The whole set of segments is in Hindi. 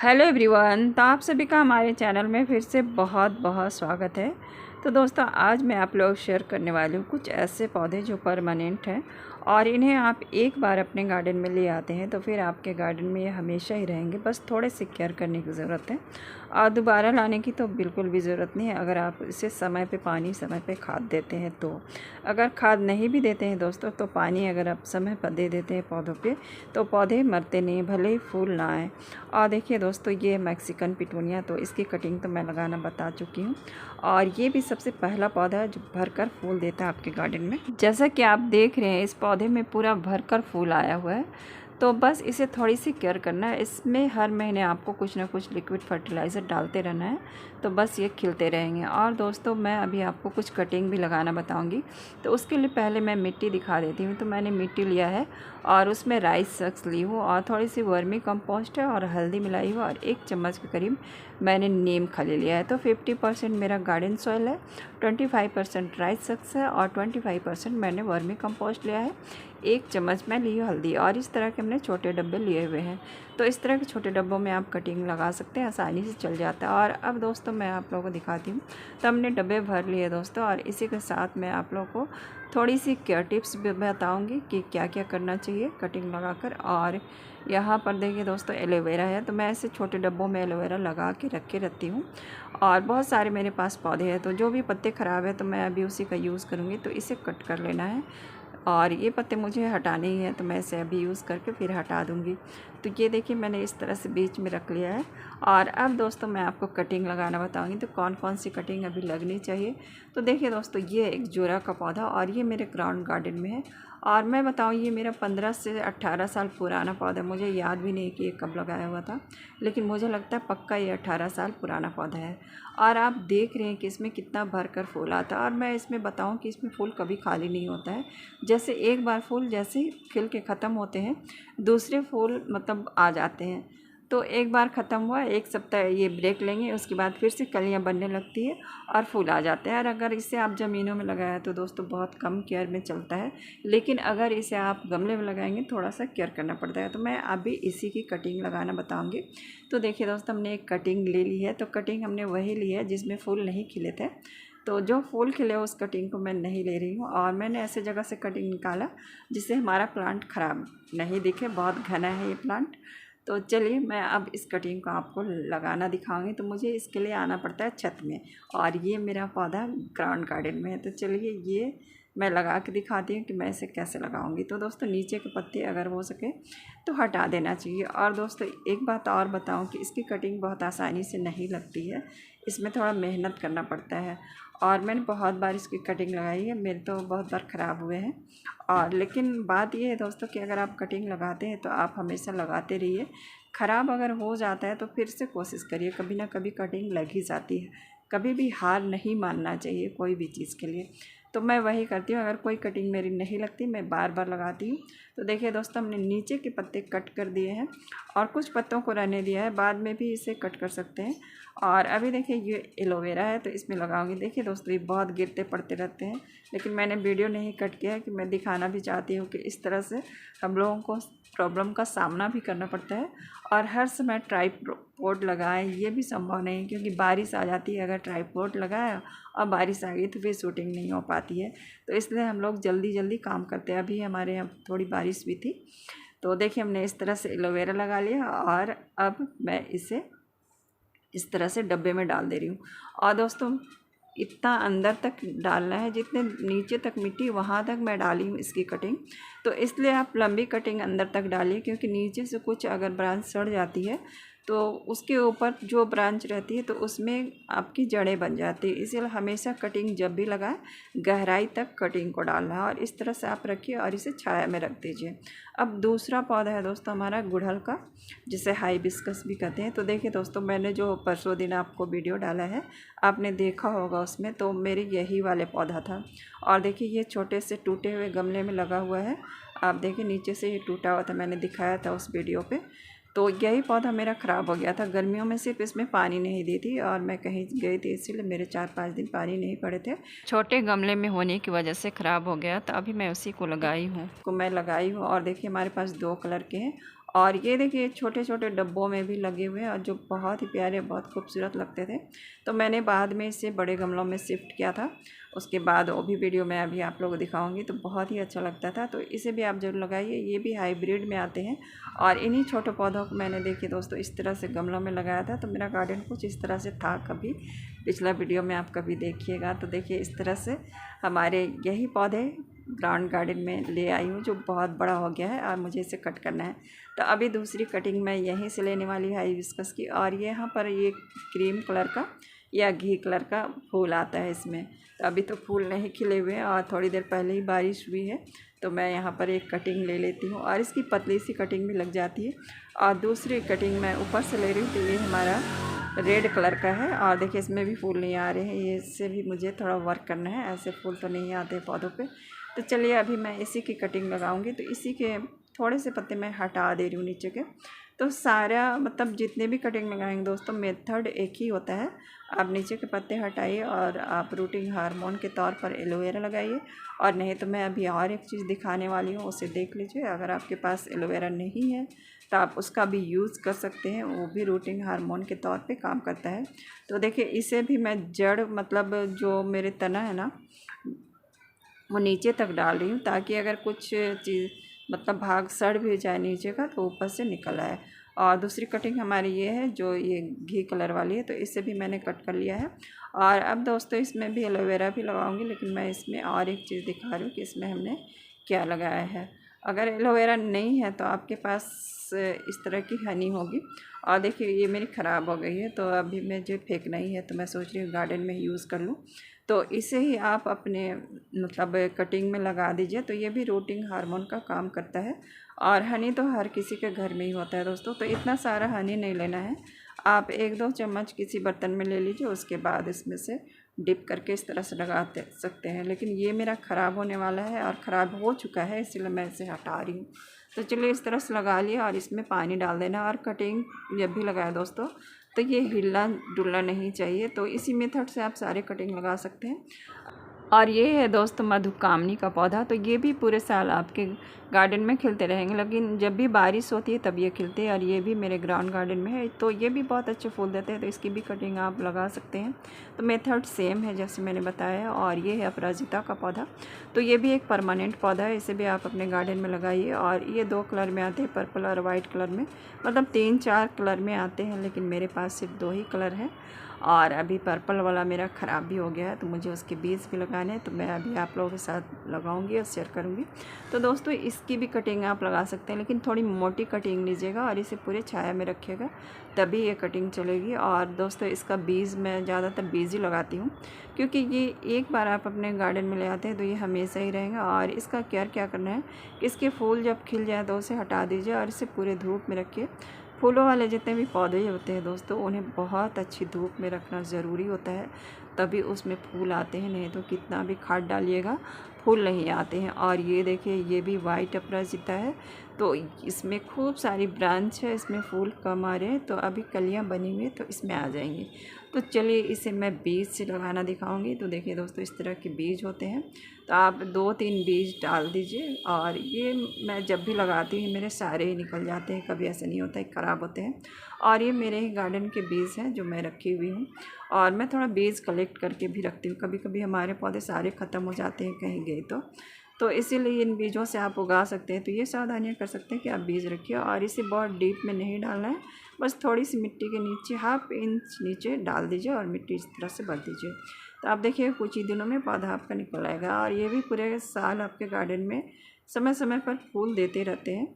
हेलो एवरीवन, तो आप सभी का हमारे चैनल में फिर से बहुत बहुत स्वागत है। तो दोस्तों, आज मैं आप लोग शेयर करने वाली हूँ कुछ ऐसे पौधे जो परमानेंट हैं और इन्हें आप एक बार अपने गार्डन में ले आते हैं तो फिर आपके गार्डन में ये हमेशा ही रहेंगे। बस थोड़े से केयर करने की ज़रूरत है और दोबारा लाने की तो बिल्कुल भी ज़रूरत नहीं है, अगर आप इसे समय पे पानी, समय पे खाद देते हैं तो। अगर खाद नहीं भी देते हैं दोस्तों, तो पानी अगर आप समय पर दे देते हैं पौधों पे तो पौधे मरते नहीं, भले ही फूल ना आए। और देखिए दोस्तों, ये मैक्सिकन पिटूनिया, तो इसकी कटिंग तो मैं लगाना बता चुकी हूँ और ये भी सबसे पहला पौधा है जो भरकर फूल देता है आपके गार्डन में। जैसा कि आप देख रहे हैं, इस पौधे में पूरा भरकर फूल आया हुआ है। तो बस इसे थोड़ी सी केयर करना है। इसमें हर महीने आपको कुछ ना कुछ लिक्विड फर्टिलाइज़र डालते रहना है, तो बस ये खिलते रहेंगे। और दोस्तों, मैं अभी आपको कुछ कटिंग भी लगाना बताऊंगी, तो उसके लिए पहले मैं मिट्टी दिखा देती हूँ। तो मैंने मिट्टी लिया है और उसमें राइस सक्स ली हूँ और थोड़ी सी वर्मी कंपोस्ट है और हल्दी मिलाई हुआ और 1 चम्मच के करीब मैंने नीम खली लिया है। तो 50% मेरा गार्डन सॉइल है, 25% राइस सक्स है और 25% मैंने वर्मी कंपोस्ट लिया है। 1 चम्मच मैं ली हूँ हल्दी और इस तरह के हमने छोटे डब्बे लिए हुए हैं। तो इस तरह के छोटे डब्बों में आप कटिंग लगा सकते हैं, आसानी से चल जाता है। और अब दोस्तों, मैं आप लोगों को दिखाती हूँ। तो हमने डब्बे भर लिए दोस्तों, और इसी के साथ मैं आप लोगों को थोड़ी सी केयर टिप्स भी बताऊँगी कि क्या क्या करना चाहिए कटिंग लगाकर। और यहाँ पर देखिए दोस्तों, एलोवेरा है, तो मैं ऐसे छोटे डब्बों में एलोवेरा लगा के रखे रहती हूँ। और बहुत सारे मेरे पास पौधे हैं, तो जो भी पत्ते ख़राब है तो मैं अभी उसी का यूज़ करूँगी। तो इसे कट कर लेना है और ये पत्ते मुझे हटाने ही हैं, तो मैं इसे अभी यूज़ करके फिर हटा दूँगी। तो ये देखिए, मैंने इस तरह से बीच में रख लिया है। और अब दोस्तों, मैं आपको कटिंग लगाना बताऊँगी, तो कौन कौन सी कटिंग अभी लगनी चाहिए। तो देखिए दोस्तों, ये एक जोरा का पौधा और ये मेरे ग्राउंड गार्डन में है। और मैं बताऊँ, ये मेरा 15 से 18 साल पुराना पौधा है। मुझे याद भी नहीं कि ये कब लगाया हुआ था, लेकिन मुझे लगता है पक्का ये 18 साल पुराना पौधा है। और आप देख रहे हैं कि इसमें कितना भरकर फूल आता है। और मैं इसमें बताऊं कि इसमें फूल कभी खाली नहीं होता है। जैसे एक बार फूल जैसे ही खिल के ख़त्म होते हैं, दूसरे फूल मतलब आ जाते हैं। तो एक बार ख़त्म हुआ, 1 सप्ताह ये ब्रेक लेंगे, उसके बाद फिर से कलियां बनने लगती है और फूल आ जाते हैं। और अगर इसे आप ज़मीनों में लगाया तो दोस्तों बहुत कम केयर में चलता है, लेकिन अगर इसे आप गमले में लगाएंगे थोड़ा सा केयर करना पड़ता है। तो मैं अभी इसी की कटिंग लगाना बताऊँगी। तो देखिए दोस्तों, हमने एक कटिंग ले ली है। तो कटिंग हमने वही ली है जिसमें फूल नहीं खिले थे, तो जो फूल खिले उस कटिंग को मैं नहीं ले रही हूँ। और मैंने ऐसे जगह से कटिंग निकाला जिससे हमारा प्लांट ख़राब नहीं दिखे, बहुत घना है ये प्लांट। तो चलिए, मैं अब इस कटिंग को आपको लगाना दिखाऊंगी। तो मुझे इसके लिए आना पड़ता है छत में, और ये मेरा पौधा ग्राउंड गार्डन में है। तो चलिए, ये मैं लगा के दिखाती हूँ कि मैं इसे कैसे लगाऊंगी। तो दोस्तों, नीचे के पत्ते अगर हो सके तो हटा देना चाहिए। और दोस्तों, एक बात और बताऊं कि इसकी कटिंग बहुत आसानी से नहीं लगती है, इसमें थोड़ा मेहनत करना पड़ता है। और मैंने बहुत बार इसकी कटिंग लगाई है, मेरे तो बहुत बार ख़राब हुए हैं। और लेकिन बात ये है दोस्तों कि अगर आप कटिंग लगाते हैं तो आप हमेशा लगाते रहिए। ख़राब अगर हो जाता है तो फिर से कोशिश करिए, कभी ना कभी कटिंग लग ही जाती है। कभी भी हार नहीं मानना चाहिए कोई भी चीज़ के लिए। तो मैं वही करती हूँ, अगर कोई कटिंग मेरी नहीं लगती मैं बार बार लगाती हूँ। तो देखिए दोस्तों, हमने नीचे के पत्ते कट कर दिए हैं और कुछ पत्तों को रहने दिया है, बाद में भी इसे कट कर सकते हैं। और अभी देखिए, ये एलोवेरा है तो इसमें लगाऊंगी। देखिए दोस्तों, ये बहुत गिरते पड़ते रहते हैं, लेकिन मैंने वीडियो नहीं कट किया है कि मैं दिखाना भी चाहती हूँ कि इस तरह से हम लोगों को प्रॉब्लम का सामना भी करना पड़ता है। और हर समय ट्राइपॉड लगाएं ये भी संभव नहीं है, क्योंकि बारिश आ जाती है। अगर ट्राइपॉड लगाया और बारिश आ गई तो फिर शूटिंग नहीं हो पाती है। तो इसलिए हम लोग जल्दी जल्दी काम करते हैं। अभी हमारे यहाँ थोड़ी बारिश भी थी। तो देखिए, हमने इस तरह से एलोवेरा लगा लिया और अब मैं इसे इस तरह से डब्बे में डाल दे रही हूँ। और दोस्तों, इतना अंदर तक डालना है, जितने नीचे तक मिट्टी वहाँ तक मैं डाली हूँ इसकी कटिंग। तो इसलिए आप लंबी कटिंग अंदर तक डालिए, क्योंकि नीचे से कुछ अगर ब्रांच सड़ जाती है तो उसके ऊपर जो ब्रांच रहती है तो उसमें आपकी जड़ें बन जाती है। इसीलिए हमेशा कटिंग जब भी लगाएं, गहराई तक कटिंग को डालना है और इस तरह से आप रखिए और इसे छाया में रख दीजिए। अब दूसरा पौधा है दोस्तों हमारा गुड़हल का, जिसे हाइबिस्कस भी कहते हैं। तो देखिए दोस्तों, मैंने जो परसों दिन आपको वीडियो डाला है, आपने देखा होगा उसमें, तो मेरे यही वाले पौधा था। और देखिए, ये छोटे से टूटे हुए गमले में लगा हुआ है। आप देखिए, नीचे से ये टूटा हुआ था, मैंने दिखाया था उस वीडियो पे। तो यही पौधा मेरा ख़राब हो गया था। गर्मियों में सिर्फ इसमें पानी नहीं दी थी और मैं कहीं गई थी, इसीलिए मेरे 4-5 दिन पानी नहीं पड़े थे। छोटे गमले में होने की वजह से ख़राब हो गया, तो अभी मैं उसी को लगाई हूँ और देखिए, हमारे पास 2 कलर के हैं और ये देखिए छोटे छोटे डब्बों में भी लगे हुए हैं और जो बहुत ही प्यारे, बहुत खूबसूरत लगते थे। तो मैंने बाद में इसे बड़े गमलों में शिफ्ट किया था, उसके बाद वो भी वीडियो मैं अभी आप लोगों को दिखाऊंगी। तो बहुत ही अच्छा लगता था, तो इसे भी आप ज़रूर लगाइए। ये भी हाइब्रिड में आते हैं। और इन्हीं छोटे पौधों को मैंने देखिए दोस्तों इस तरह से गमलों में लगाया था। तो मेरा गार्डन कुछ इस तरह से था, कभी पिछला वीडियो में आप कभी देखिएगा। तो देखिए इस तरह से हमारे यही पौधे ग्राउंड गार्डन में ले आई हूँ, जो बहुत बड़ा हो गया है और मुझे इसे कट करना है। तो अभी दूसरी कटिंग मैं यहीं से लेने वाली है हाइबिस्कस की। और यहाँ पर ये क्रीम कलर का या घी कलर का फूल आता है इसमें। तो अभी तो फूल नहीं खिले हुए हैं और थोड़ी देर पहले ही बारिश हुई है। तो मैं यहाँ पर एक कटिंग ले लेती हूँ और इसकी पतली सी कटिंग भी लग जाती है। और दूसरी कटिंग मैं ऊपर से ले रही हूँ। तो ये हमारा रेड कलर का है और देखिए इसमें भी फूल नहीं आ रहे हैं। ये इससे भी मुझे थोड़ा वर्क करना है, ऐसे फूल तो नहीं आते पौधों पे। तो चलिए अभी मैं इसी की कटिंग लगाऊंगी। तो इसी के थोड़े से पत्ते मैं हटा दे रही हूँ नीचे के। तो सारा मतलब जितने भी कटिंग लगाएंगे दोस्तों, मेथड एक ही होता है। आप नीचे के पत्ते हटाइए और आप रूटिंग हार्मोन के तौर पर एलोवेरा लगाइए। और नहीं तो मैं अभी और एक चीज़ दिखाने वाली हूँ, उसे देख लीजिए। अगर आपके पास एलोवेरा नहीं है तो आप उसका भी यूज़ कर सकते हैं, वो भी रूटिंग हार्मोन के तौर पे काम करता है। तो देखिए इसे भी मैं जड़ मतलब जो मेरे तना है ना वो नीचे तक डाल रही हूँ, ताकि अगर कुछ चीज़ मतलब भाग सड़ भी जाए नीचे का तो ऊपर से निकल आए। और दूसरी कटिंग हमारी ये है जो ये घी कलर वाली है, तो इसे भी मैंने कट कर लिया है। और अब दोस्तों इसमें भी एलोवेरा भी लगाऊंगी, लेकिन मैं इसमें और एक चीज़ दिखा रही हूँ कि इसमें हमने क्या लगाया है। अगर एलोवेरा नहीं है तो आपके पास इस तरह की हनी होगी। और देखिए ये मेरी ख़राब हो गई है, तो अभी मुझे फेंकना ही है, तो मैं सोच रही हूँ गार्डन में यूज़ कर लूँ। तो इसे ही आप अपने मतलब कटिंग में लगा दीजिए। तो ये भी रूटिंग हार्मोन का काम करता है। और हनी तो हर किसी के घर में ही होता है दोस्तों। तो इतना सारा हनी नहीं लेना है, आप 1-2 चम्मच किसी बर्तन में ले लीजिए, उसके बाद इसमें से डिप करके इस तरह से लगा सकते हैं। लेकिन ये मेरा ख़राब होने वाला है और ख़राब हो चुका है, इसलिए मैं इसे हटा रही हूँ। तो चलिए इस तरह से लगा लिया और इसमें पानी डाल देना। और कटिंग जब भी लगाए दोस्तों तो ये हिलना डुलना नहीं चाहिए। तो इसी मेथड से आप सारे कटिंग लगा सकते हैं। और ये है दोस्तों मधुकामनी का पौधा। तो ये भी पूरे साल आपके गार्डन में खिलते रहेंगे, लेकिन जब भी बारिश होती है तब ये खिलते हैं। और ये भी मेरे ग्राउंड गार्डन में है, तो ये भी बहुत अच्छे फूल देते हैं। तो इसकी भी कटिंग आप लगा सकते हैं। तो मेथड सेम है जैसे मैंने बताया। और ये है अपराजिता का पौधा। तो ये भी एक परमानेंट पौधा है, इसे भी आप अपने गार्डन में लगाइए। और ये 2 कलर में आते हैं, पर्पल और वाइट कलर में। मतलब 3-4 कलर में आते हैं, लेकिन मेरे पास सिर्फ 2 ही कलर हैं। और अभी पर्पल वाला मेरा ख़राब भी हो गया है, तो मुझे उसके बीज भी लगाने हैं। तो मैं अभी आप लोगों के साथ लगाऊंगी और शेयर करूंगी। तो दोस्तों इसकी भी कटिंग आप लगा सकते हैं, लेकिन थोड़ी मोटी कटिंग लीजिएगा और इसे पूरे छाया में रखिएगा, तभी ये कटिंग चलेगी। और दोस्तों इसका बीज मैं ज़्यादातर बीज ही लगाती हूँ, क्योंकि ये एक बार आप अपने गार्डन में ले आते हैं तो ये हमेशा ही रहेगा। और इसका केयर क्या करना है कि इसके फूल जब खिल जाए तो उसे हटा दीजिए और इसे पूरे धूप में रखिए। फूलों वाले जितने भी पौधे होते हैं दोस्तों, उन्हें बहुत अच्छी धूप में रखना ज़रूरी होता है, तभी उसमें फूल आते हैं। नहीं तो कितना भी खाद डालिएगा फूल नहीं आते हैं। और ये देखिए ये भी वाइट अपराजिता है, तो इसमें खूब सारी ब्रांच है, इसमें फूल कम आ रहे हैं। तो अभी कलियां बनी हुई हैं तो इसमें आ जाएंगे। तो चलिए इसे मैं बीज से लगाना दिखाऊंगी। तो देखिए दोस्तों इस तरह के बीज होते हैं, तो आप 2-3 बीज डाल दीजिए। और ये मैं जब भी लगाती हूँ मेरे सारे ही निकल जाते हैं, कभी ऐसा नहीं होता है ख़राब होते हैं। और ये मेरे ही गार्डन के बीज हैं जो मैं रखी हुई हूँ। और मैं थोड़ा बीज कलेक्ट करके भी रखती हूँ, कभी कभी हमारे पौधे सारे ख़त्म हो जाते हैं कहीं गए तो इसीलिए इन बीजों से आप उगा सकते हैं। तो ये सावधानियाँ कर सकते हैं कि आप बीज रखिए। और इसे बहुत डीप में नहीं डालना है, बस थोड़ी सी मिट्टी के नीचे 1/2 इंच नीचे डाल दीजिए और मिट्टी इस तरह से भर दीजिए। तो आप देखिए कुछ ही दिनों में पौधा आपका निकल आएगा। और ये भी पूरे साल आपके गार्डन में समय समय पर फूल देते रहते हैं।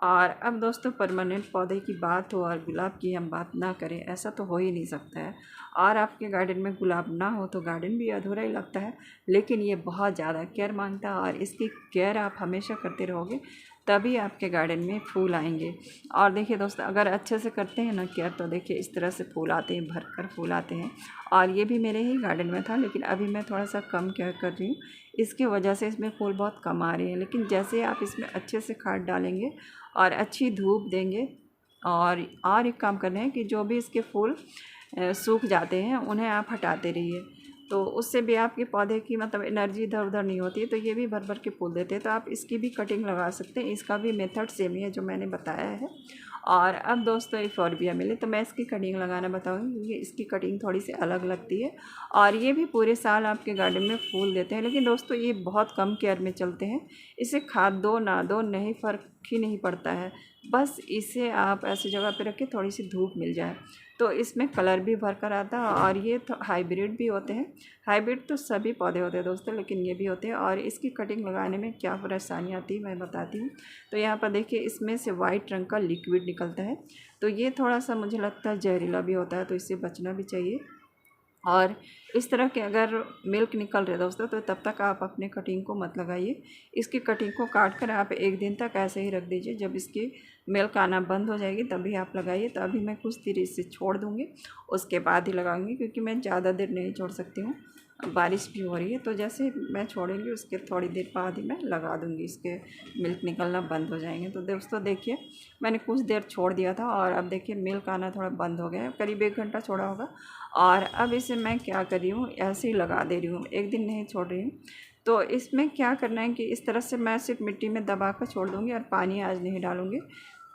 और अब दोस्तों परमानेंट पौधे की बात हो और गुलाब की हम बात ना करें, ऐसा तो हो ही नहीं सकता है। और आपके गार्डन में गुलाब ना हो तो गार्डन भी अधूरा ही लगता है। लेकिन ये बहुत ज़्यादा केयर मांगता है, और इसकी केयर आप हमेशा करते रहोगे तभी आपके गार्डन में फूल आएंगे। और देखिए दोस्तों अगर अच्छे से करते हैं ना केयर, तो देखिए इस तरह से फूल आते हैं, भर कर फूल आते हैं। और ये भी मेरे ही गार्डन में था, लेकिन अभी मैं थोड़ा सा कम केयर कर रही हूँ, इसकी वजह से इसमें फूल बहुत कम आ रहे हैं। लेकिन जैसे आप इसमें अच्छे से खाद डालेंगे और अच्छी धूप देंगे, और एक काम करना है कि जो भी इसके फूल सूख जाते हैं उन्हें आप हटाते रहिए। तो उससे भी आपके पौधे की मतलब एनर्जी इधर उधर नहीं होती है, तो ये भी भर भर के फूल देते हैं। तो आप इसकी भी कटिंग लगा सकते हैं, इसका भी मेथड सेम ही है जो मैंने बताया है। और अब दोस्तों इफोर्बिया मिले तो मैं इसकी कटिंग लगाना बताऊंगी, क्योंकि इसकी कटिंग थोड़ी सी अलग लगती है और ये भी पूरे साल आपके गार्डन में फूल देते हैं। लेकिन दोस्तों ये बहुत कम केयर में चलते हैं, इसे खाद दो ना दो नहीं फ़र्क ही नहीं पड़ता है। बस इसे आप ऐसी जगह पे रखें थोड़ी सी धूप मिल जाए, तो इसमें कलर भी भर कर आता है। और ये तो हाइब्रिड भी होते हैं, हाइब्रिड तो सभी पौधे होते हैं दोस्तों, लेकिन ये भी होते हैं। और इसकी कटिंग लगाने में क्या परेशानी आती है मैं बताती हूँ। तो यहाँ पर देखिए इसमें से वाइट रंग का लिक्विड निकलता है, तो ये थोड़ा सा मुझे लगता है जहरीला भी होता है, तो इससे बचना भी चाहिए। और इस तरह के अगर मिल्क निकल रहे दोस्तों, तो तब तक आप अपने कटिंग को मत लगाइए। इसकी कटिंग को काट कर आप 1 दिन तक ऐसे ही रख दीजिए, जब इसकी मिल्क आना बंद हो जाएगी तभी आप लगाइए। तो अभी मैं कुछ देर इसे छोड़ दूँगी, उसके बाद ही लगाऊंगी, क्योंकि मैं ज़्यादा देर नहीं छोड़ सकती हूँ, बारिश भी हो रही है। तो जैसे मैं छोड़ूंगी उसके थोड़ी देर बाद ही मैं लगा दूँगी, इसके मिल्क निकलना बंद हो जाएंगे। तो दोस्तों देखिए मैंने कुछ देर छोड़ दिया था और अब देखिए मिल्क आना थोड़ा बंद हो गया है, करीब 1 घंटा छोड़ा होगा। और अब इसे मैं क्या कर रही हूँ, ऐसे ही लगा दे रही हूँ, 1 दिन नहीं छोड़ रही हूँ। तो इसमें क्या करना है कि इस तरह से मैं सिर्फ मिट्टी में दबा कर छोड़ दूँगी और पानी आज नहीं डालूँगी,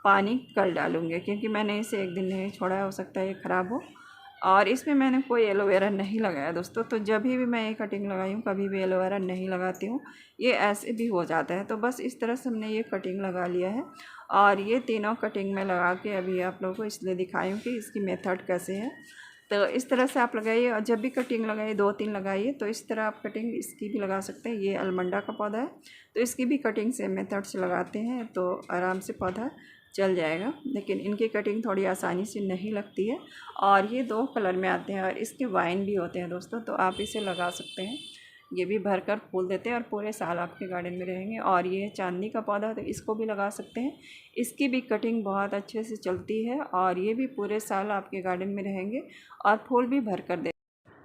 पानी कल डालूँगी, क्योंकि मैंने इसे 1 दिन नहीं छोड़ा है, हो सकता है ये ख़राब हो। और इसमें मैंने कोई एलोवेरा नहीं लगाया दोस्तों, तो जब भी मैं ये कटिंग लगाई हूँ कभी भी एलोवेरा नहीं लगाती हूँ, ये ऐसे भी हो जाता है। तो बस इस तरह से हमने ये कटिंग लगा लिया है। और ये तीनों कटिंग में लगा के अभी आप लोगों को इसलिए दिखाई हूँ कि इसकी मेथड कैसे है। तो इस तरह से आप लगाइए, और जब भी कटिंग लगाइए 2-3 लगाइए, तो इस तरह आप कटिंग इसकी भी लगा सकते हैं। ये अलमंडा का पौधा है, तो इसकी भी कटिंग सेम मेथड से लगाते हैं तो आराम से पौधा चल जाएगा। लेकिन इनकी कटिंग थोड़ी आसानी से नहीं लगती है। और ये 2 कलर में आते हैं और इसके वाइन भी होते हैं दोस्तों, तो आप इसे लगा सकते हैं। ये भी भरकर फूल देते हैं और पूरे साल आपके गार्डन में रहेंगे। और ये चांदनी का पौधा है, तो इसको भी लगा सकते हैं, इसकी भी कटिंग बहुत अच्छे से चलती है और ये भी पूरे साल आपके गार्डन में रहेंगे और फूल भी भर कर दे।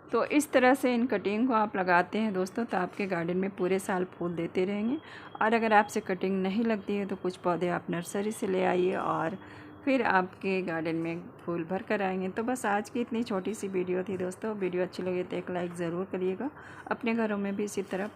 तो इस तरह से इन कटिंग को आप लगाते हैं दोस्तों, तो आपके गार्डन में पूरे साल फूल देते रहेंगे। और अगर आपसे कटिंग नहीं लगती है तो कुछ पौधे आप नर्सरी से ले आइए और फिर आपके गार्डन में फूल भर कर आएंगे। तो बस आज की इतनी छोटी सी वीडियो थी दोस्तों, वीडियो अच्छी लगी तो एक लाइक ज़रूर करिएगा। अपने घरों में भी इसी तरह